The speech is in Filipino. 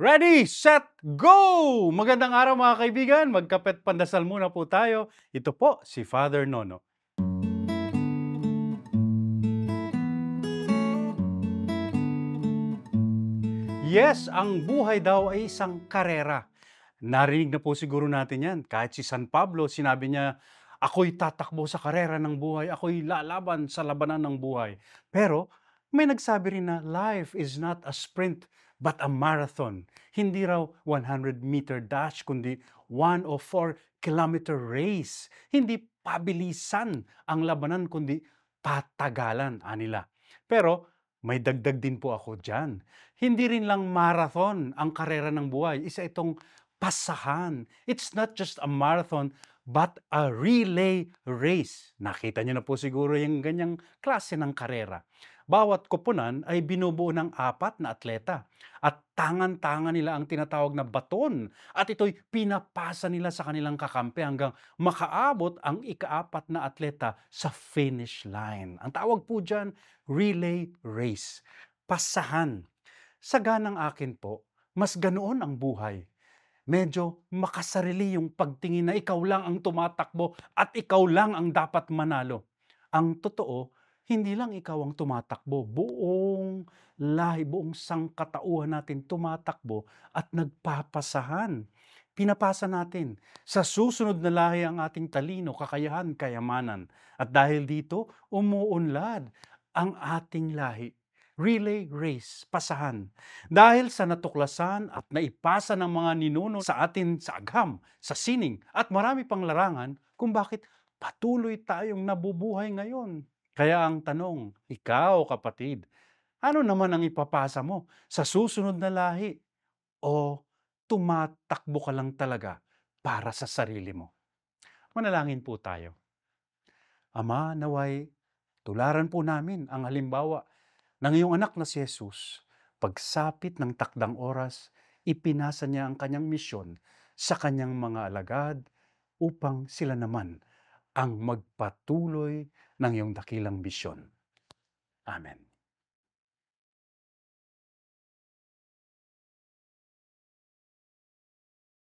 Ready, set, go! Magandang araw mga kaibigan, magkapet pandasal muna po tayo. Ito po si Father Nono. Yes, ang buhay daw ay isang karera. Narinig na po siguro natin yan. Kahit si San Pablo, sinabi niya, ako'y tatakbo sa karera ng buhay, ako'y lalaban sa labanan ng buhay. Pero may nagsabi rin na life is not a sprint but a marathon. Hindi raw 100-meter dash, kundi 1 o 4 kilometer race. Hindi pabilisan ang labanan, kundi patagalan, anila. Pero may dagdag din po ako dyan. Hindi rin lang marathon ang karera ng buhay. Isa itong pasahan. It's not just a marathon, but a relay race. Nakita niyo na po siguro yung ganyang klase ng karera. Bawat koponan ay binubuo ng 4 na atleta. At tangan-tangan nila ang tinatawag na baton. At ito'y pinapasa nila sa kanilang kakampi hanggang makaabot ang ika-4 na atleta sa finish line. Ang tawag po dyan, relay race. Pasahan. Sa ganang akin po, mas ganoon ang buhay. Medyo makasarili yung pagtingin na ikaw lang ang tumatakbo at ikaw lang ang dapat manalo. Ang totoo, hindi lang ikaw ang tumatakbo. Buong lahi, buong sangkatauhan natin tumatakbo at nagpapasahan. Pinapasa natin. Sa susunod na lahi ang ating talino, kakayahan, kayamanan. At dahil dito, umuunlad ang ating lahi. Relay race, pasahan. Dahil sa natuklasan at naipasa ng mga ninuno sa atin sa agham, sa sining at marami pang larangan kung bakit patuloy tayong nabubuhay ngayon. Kaya ang tanong, ikaw kapatid, ano naman ang ipapasa mo sa susunod na lahi? O tumatakbo ka lang talaga para sa sarili mo? Manalangin po tayo. Ama, naway tularan po namin ang halimbawa ng iyong anak na si Jesus. Pagsapit ng takdang oras, ipinasa niya ang kanyang misyon sa kanyang mga alagad upang sila naman ang magpatuloy ng iyong dakilang misyon. Amen.